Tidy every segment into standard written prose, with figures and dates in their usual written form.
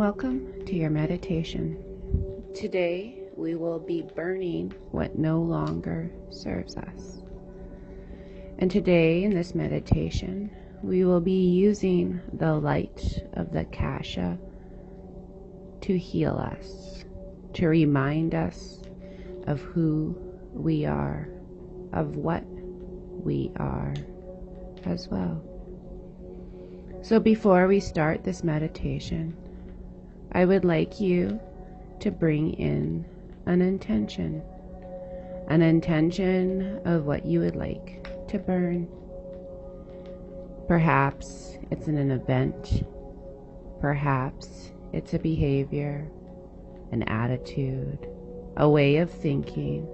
welcome to your meditation. Today we will be burning what no longer serves us. And today in this meditation, we will be using the light of the Akasha to heal us, to remind us of who we are, of what we are as well. So before we start this meditation, I would like you to bring in an intention of what you would like to burn. Perhaps it's an event, perhaps it's a behavior, an attitude, a way of thinking.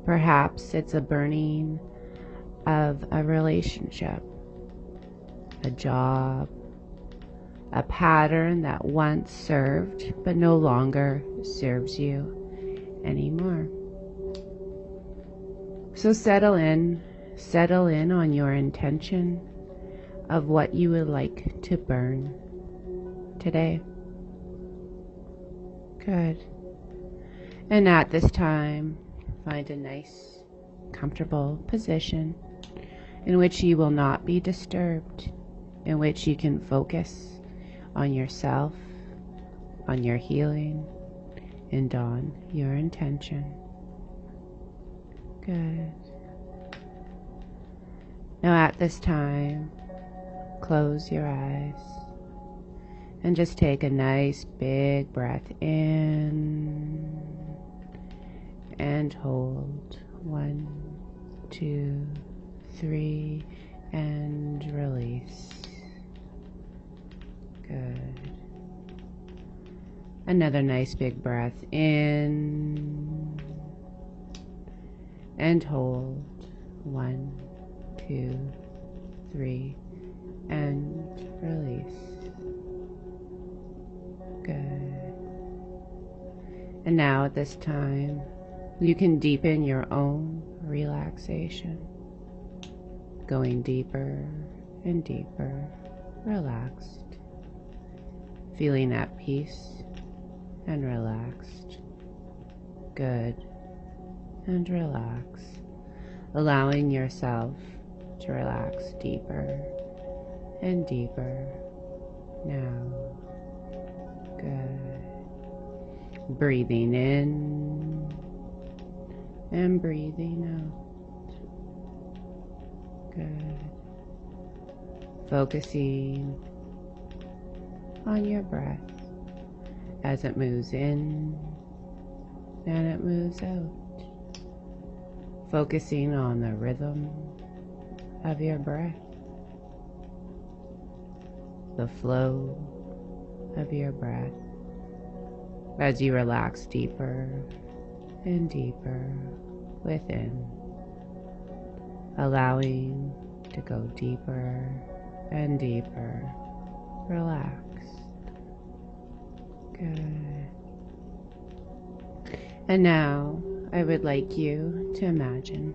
Perhaps it's a burning of a relationship, a job, a pattern that once served but no longer serves you anymore. So settle in on your intention of what you would like to burn today. Good. And at this time, find a nice, comfortable position in which you will not be disturbed, in which you can focus on yourself, on your healing, and on your intention. Good. Now at this time, close your eyes and just take a nice big breath in and hold. 1, 2, 3, and release. Good. Another nice big breath in and hold. 1, 2, 3, and release. Good. And now at this time, you can deepen your own relaxation, going deeper and deeper, relaxed, feeling at peace and relaxed. Good. And relax, allowing yourself to relax deeper and deeper now. Good. Breathing in and breathing out. Good. Focusing on your breath as it moves in and it moves out. Focusing on the rhythm of your breath, the flow of your breath as you relax deeper and deeper within, allowing to go deeper and deeper, relaxed. Good. And now I would like you to imagine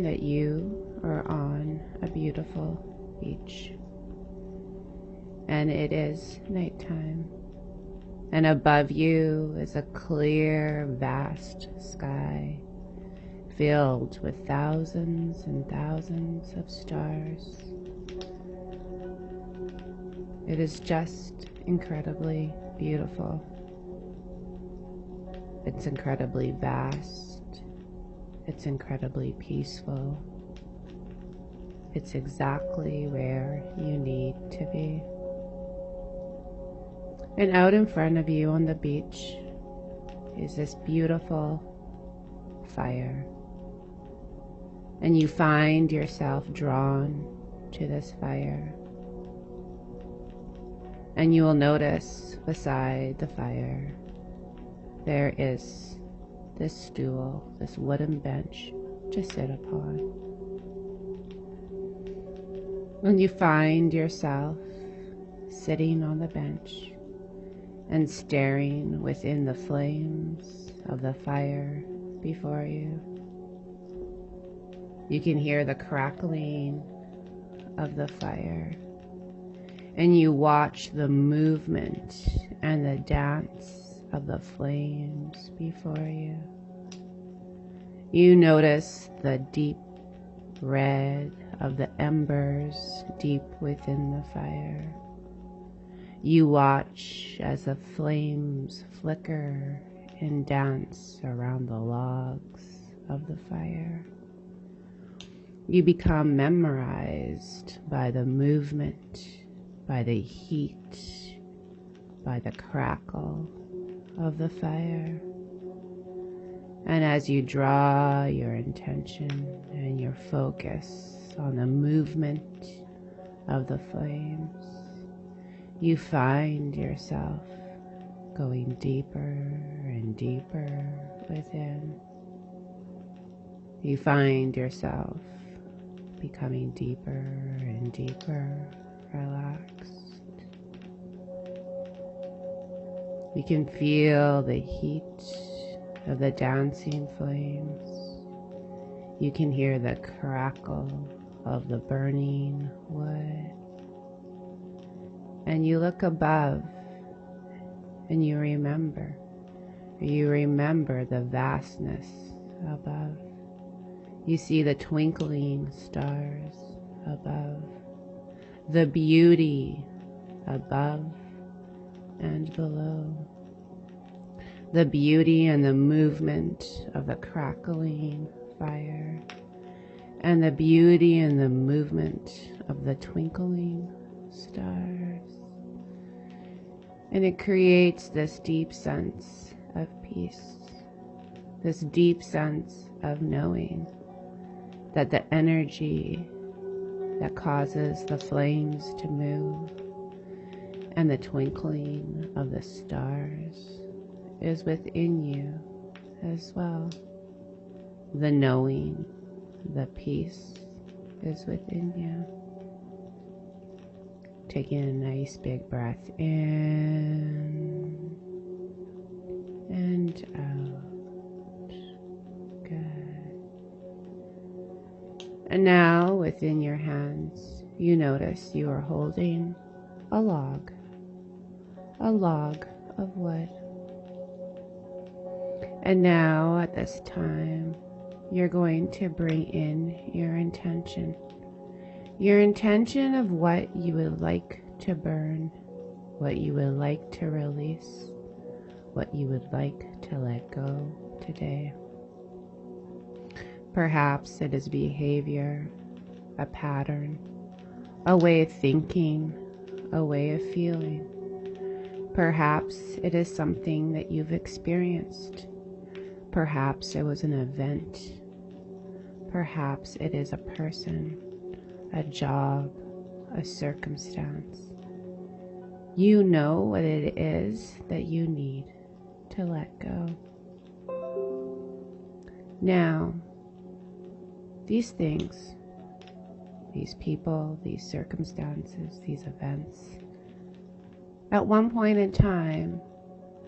that you are on a beautiful beach and it is nighttime, and above you is a clear, vast sky filled with thousands and thousands of stars. It is just incredibly beautiful. It's incredibly vast. It's incredibly peaceful. It's exactly where you need to be. And out in front of you on the beach is this beautiful fire. And you find yourself drawn to this fire. And you will notice beside the fire there is this stool, this wooden bench to sit upon. And you find yourself sitting on the bench and staring within the flames of the fire before you. You can hear the crackling of the fire, and you watch the movement and the dance of the flames before you. You notice the deep red of the embers deep within the fire. You watch as the flames flicker and dance around the logs of the fire. You become memorized by the movement, by the heat, by the crackle of the fire. And as you draw your intention and your focus on the movement of the flames, you find yourself going deeper and deeper within. You find yourself becoming deeper and deeper relaxed. You can feel the heat of the dancing flames. You can hear the crackle of the burning wood. And you look above and you remember the vastness above. You see the twinkling stars above, the beauty above and below, the beauty and the movement of the crackling fire, and the beauty and the movement of the twinkling stars. And it creates this deep sense of peace, this deep sense of knowing that the energy that causes the flames to move and the twinkling of the stars is within you as well. The knowing, the peace is within you. Taking a nice big breath in and out. Good. And now within your hands, you notice you are holding a log of wood. And now at this time, you're going to bring in your intention of what you would like to burn, what you would like to release, what you would like to let go today. Perhaps it is behavior, a pattern, a way of thinking, a way of feeling. Perhaps it is something that you've experienced. Perhaps it was an event. Perhaps it is a person, a job, a circumstance. You know what it is that you need to let go. Now, these things, these people, these circumstances, these events, at one point in time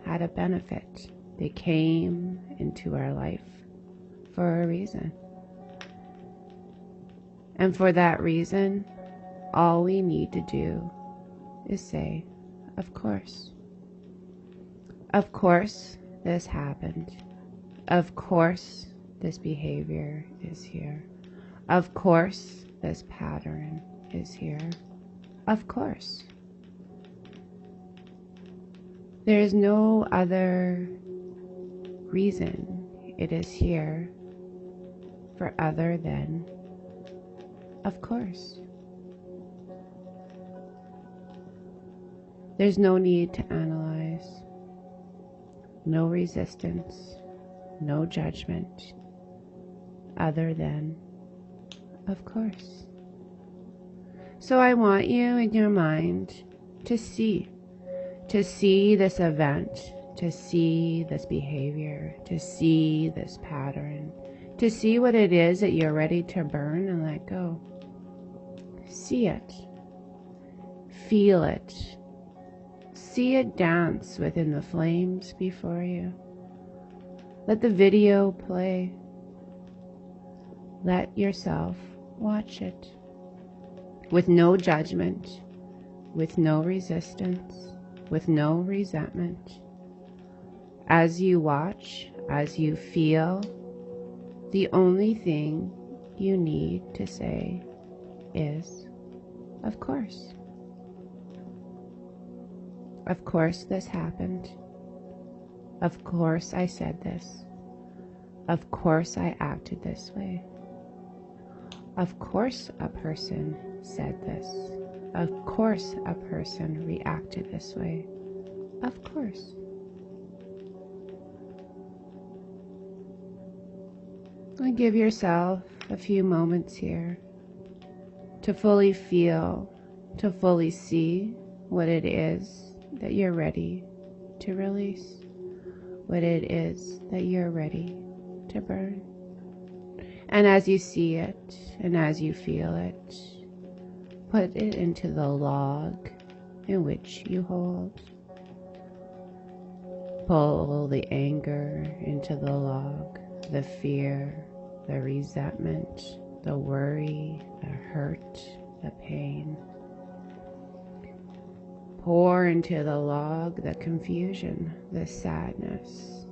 had a benefit. They came into our life for a reason. And for that reason, all we need to do is say, of course. Of course this happened. Of course this behavior is here. Of course this pattern is here. Of course. There is no other reason it is here for other than of course. There's no need to analyze, no resistance, no judgment, other than of course. So I want you in your mind to see this event, to see this behavior, to see this pattern, to see what it is that you're ready to burn and let go. See it. Feel it. See it dance within the flames before you. Let the video play. Let yourself watch it with no judgment, with no resistance, with no resentment. As you watch, as you feel, the only thing you need to say is, of course. Of course this happened. Of course I said this. Of course I acted this way. Of course a person said this. Of course a person reacted this way. Of course. And give yourself a few moments here to fully feel, to fully see what it is that you're ready to release, what it is that you're ready to burn. And as you see it and as you feel it, put it into the log in which you hold. Pull the anger into the log, the fear, the resentment, the worry, the hurt, the pain. Pour into the log the confusion, the sadness.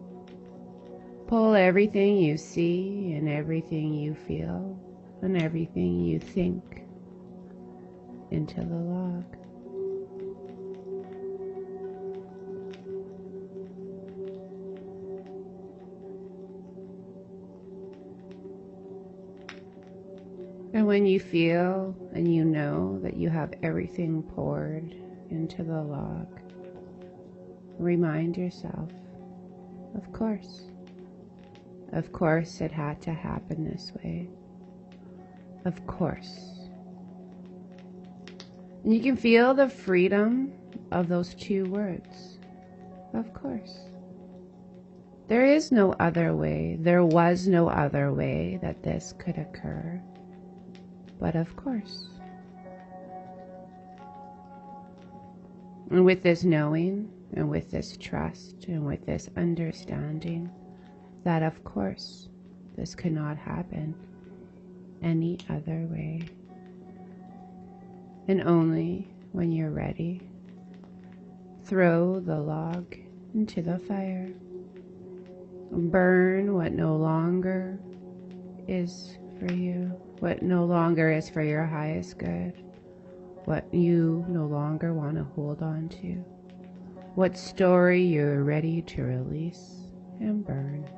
Pull everything you see and everything you feel and everything you think into the log. And when you feel and you know that you have everything poured into the log, remind yourself, of course it had to happen this way. Of course. And you can feel the freedom of those two words. Of course. There is no other way. There was no other way that this could occur. But of course. And with this knowing, and with this trust, and with this understanding, that of course this cannot happen any other way. And only when you're ready, throw the log into the fire. Burn what no longer is for you, what no longer is for your highest good, what you no longer want to hold on to, what story you're ready to release and burn.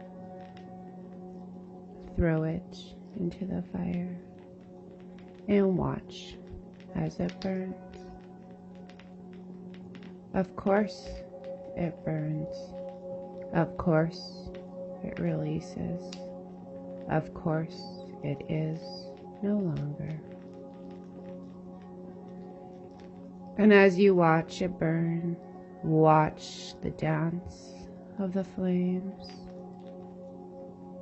Throw it into the fire and watch as it burns. Of course it burns. Of course it releases. Of course it is no longer. And as you watch it burn, watch the dance of the flames.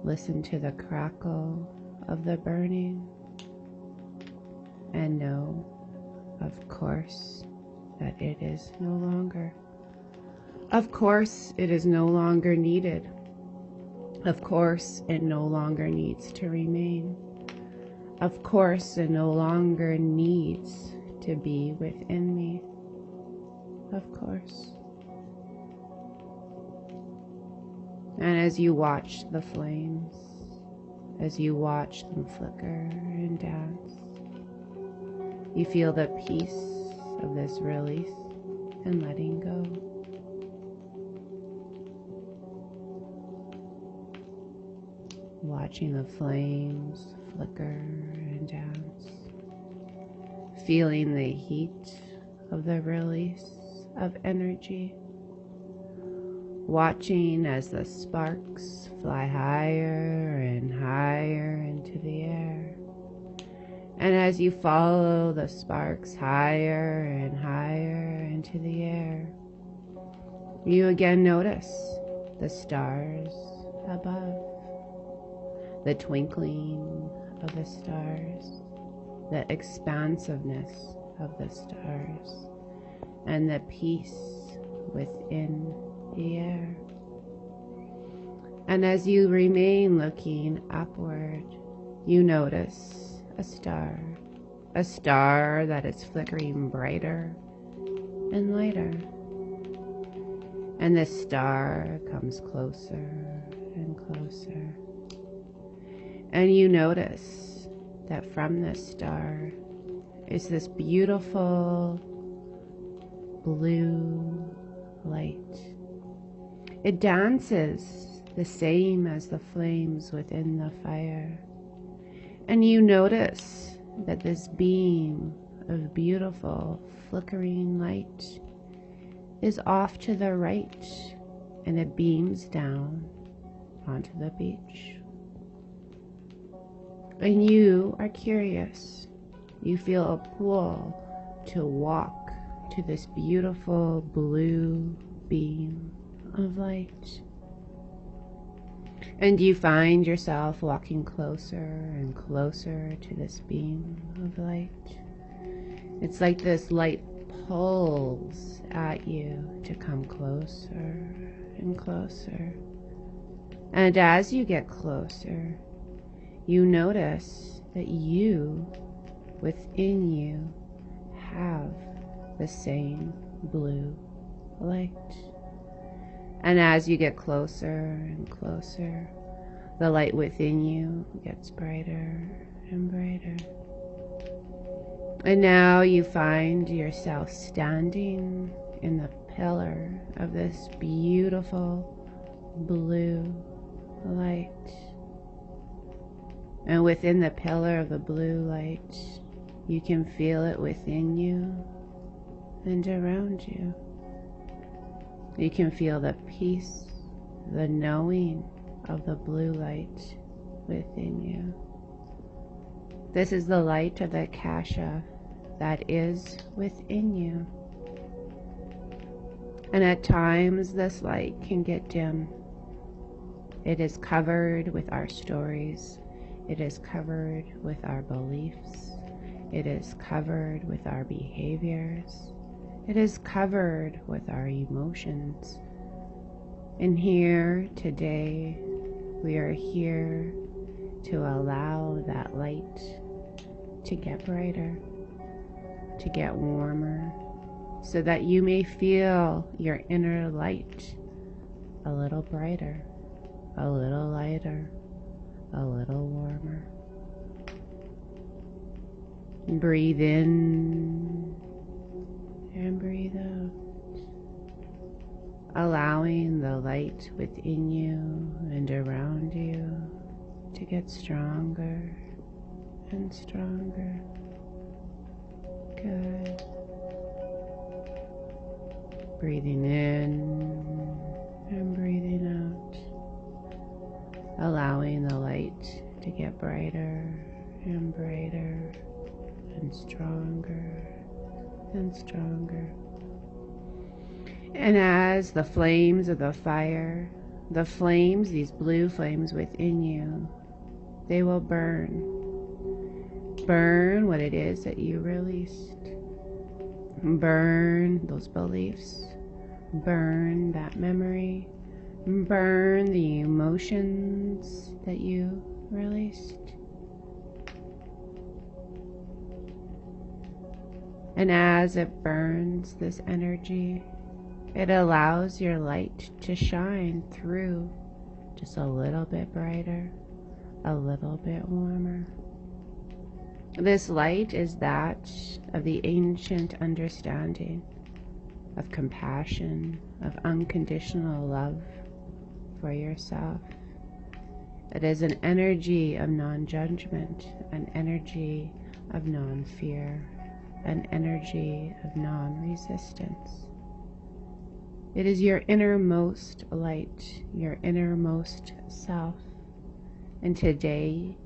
Listen to the crackle of the burning. And know, of course, that it is no longer. Of course, it is no longer needed. Of course, it no longer needs to remain. Of course, it no longer needs to be within me. Of course. And as you watch the flames, as you watch them flicker and dance, you feel the peace of this release and letting go. Watching the flames flicker and dance, feeling the heat of the release of energy, watching as the sparks fly higher and higher into the air. And as you follow the sparks higher and higher into the air, you again notice the stars above, the twinkling of the stars, the expansiveness of the stars, and the peace within the air. And as you remain looking upward, you notice a star that is flickering brighter and lighter. And the star comes closer and closer. And you notice that from this star is this beautiful blue light. It dances the same as the flames within the fire. And you notice that this beam of beautiful flickering light is off to the right, and it beams down onto the beach. And you are curious. You feel a pull to walk to this beautiful blue beam of light. And you find yourself walking closer and closer to this beam of light. It's like this light pulls at you to come closer and closer. And as you get closer, you notice that you, within you, have the same blue light. And as you get closer and closer, the light within you gets brighter and brighter. And now you find yourself standing in the pillar of this beautiful blue light. And within the pillar of the blue light, you can feel it within you and around you. You can feel the peace, the knowing of the blue light within you. This is the light of the Akasha that is within you. And at times this light can get dim. It is covered with our stories. It is covered with our beliefs. It is covered with our behaviors. It is covered with our emotions. And here today, we are here to allow that light to get brighter, to get warmer, so that you may feel your inner light a little brighter, a little lighter, a little warmer. Breathe in and breathe out, allowing the light within you and around you to get stronger and stronger. Good. Breathing in and breathing out, allowing the light to get brighter and brighter and stronger and stronger. And as the flames of the fire, the flames, these blue flames within you, they will burn what it is that you released. Burn those beliefs, burn that memory, burn the emotions that you released. And as it burns this energy, it allows your light to shine through just a little bit brighter, a little bit warmer. This light is that of the ancient understanding of compassion, of unconditional love for yourself. It is an energy of non-judgment, an energy of non-fear, an energy of non-resistance. It is your innermost light, your innermost self. And today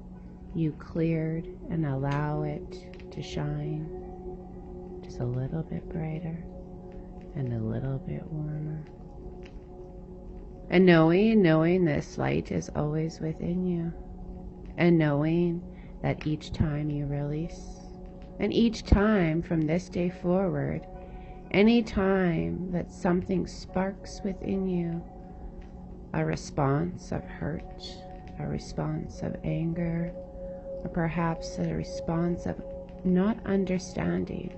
you cleared and allow it to shine just a little bit brighter and a little bit warmer. And knowing this light is always within you. And knowing that each time you release, and each time from this day forward, any time that something sparks within you, a response of hurt, a response of anger, or perhaps a response of not understanding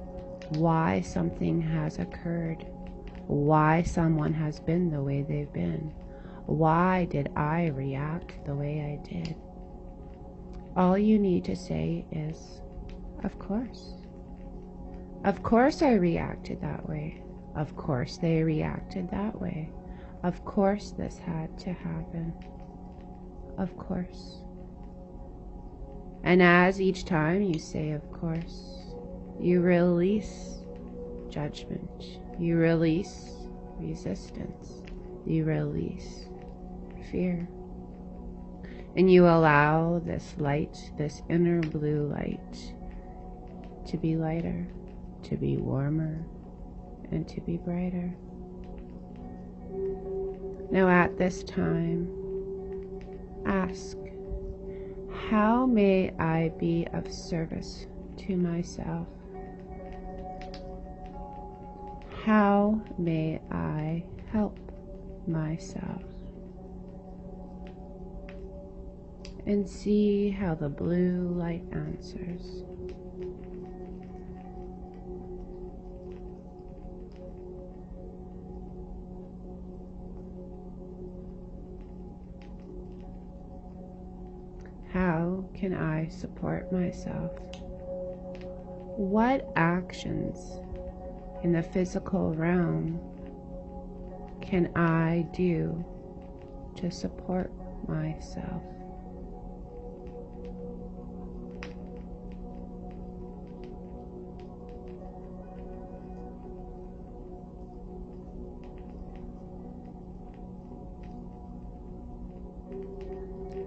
why something has occurred, why someone has been the way they've been. Why did I react the way I did? All you need to say is, of course. Of course I reacted that way. Of course they reacted that way. Of course this had to happen. Of course. And as each time you say of course, you release judgment. You release resistance. You release fear. And you allow this light, this inner blue light, to be lighter, to be warmer, and to be brighter. Now at this time, ask, how may I be of service to myself? How may I help myself? And see how the blue light answers. How can I support myself? What actions in the physical realm can I do to support myself?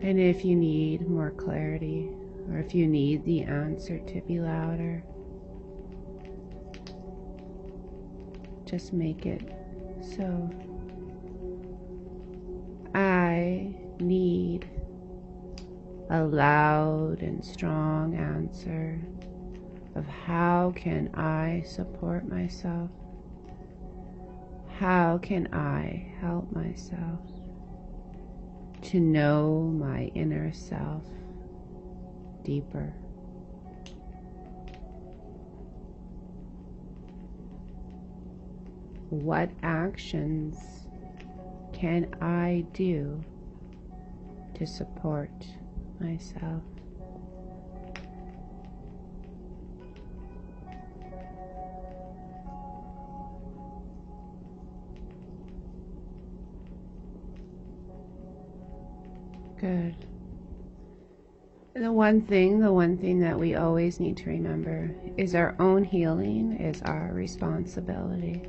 And if you need more clarity, or if you need the answer to be louder, just make it so. I need a loud and strong answer of how can I support myself? How can I help myself to know my inner self deeper? What actions can I do to support myself? Good. The one thing that we always need to remember is our own healing is our responsibility.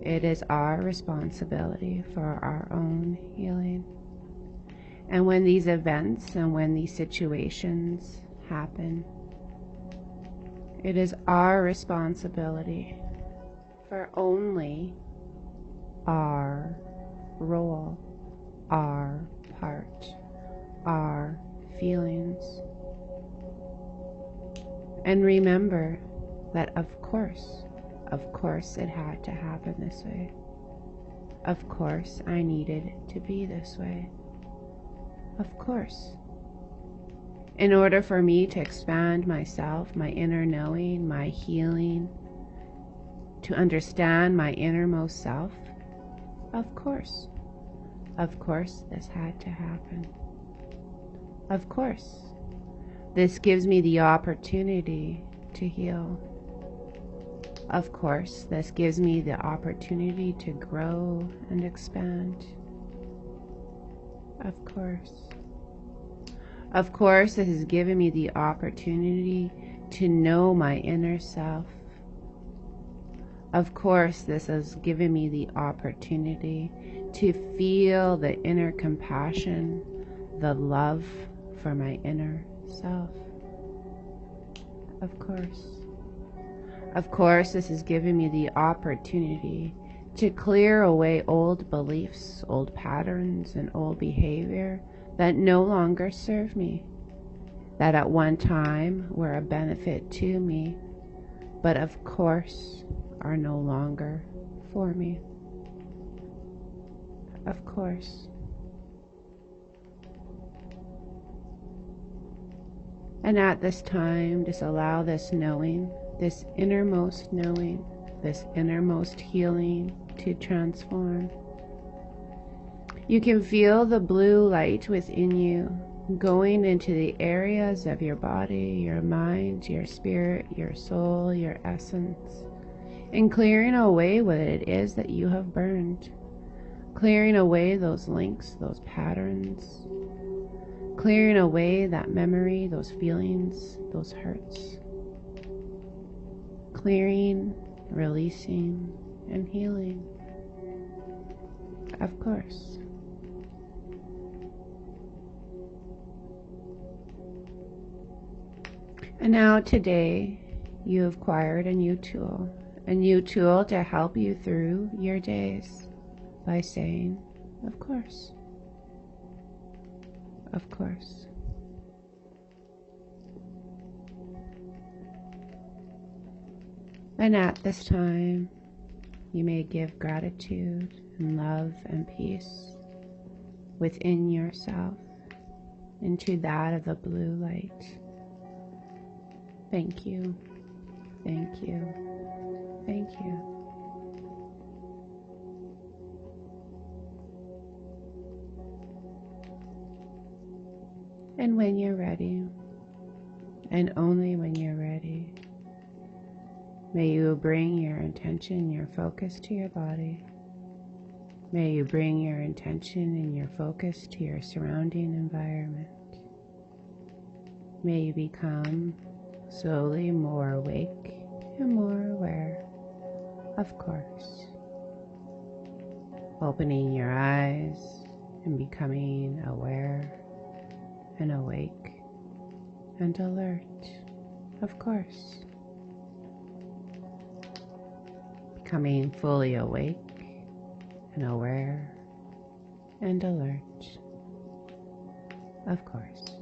It is our responsibility for our own healing. And when these events and when these situations happen, it is our responsibility for only our role, our part, our feelings. And remember that of course it had to happen this way. Of course I needed to be this way. Of course. In order for me to expand myself, my inner knowing, my healing, to understand my innermost self, of course this had to happen. Of course, this gives me the opportunity to heal. Of course, this gives me the opportunity to grow and expand. Of course, this has given me the opportunity to know my inner self. Of course, this has given me the opportunity to feel the inner compassion, the love for my inner self. Of course, this has given me the opportunity to clear away old beliefs, old patterns, and old behavior that no longer serve me, that at one time were a benefit to me, but of course are no longer for me. Of course. And at this time, just allow this knowing this innermost knowing, this innermost healing to transform. You can feel the blue light within you going into the areas of your body, your mind, your spirit, your soul, your essence, and clearing away what it is that you have burned. Clearing away those links, those patterns. Clearing away that memory, those feelings, those hurts. Clearing, releasing, and healing. Of course. And now today, you have acquired a new tool to help you through your days by saying, of course. Of course. And at this time, you may give gratitude and love and peace within yourself into that of the blue light. Thank you. Thank you. Thank you. And when you're ready, and only when you're ready, may you bring your intention, your focus to your body. May you bring your intention and your focus to your surrounding environment. May you become slowly more awake and more aware, of course. Opening your eyes and becoming aware and awake and alert, of course. Becoming fully awake and aware and alert, of course.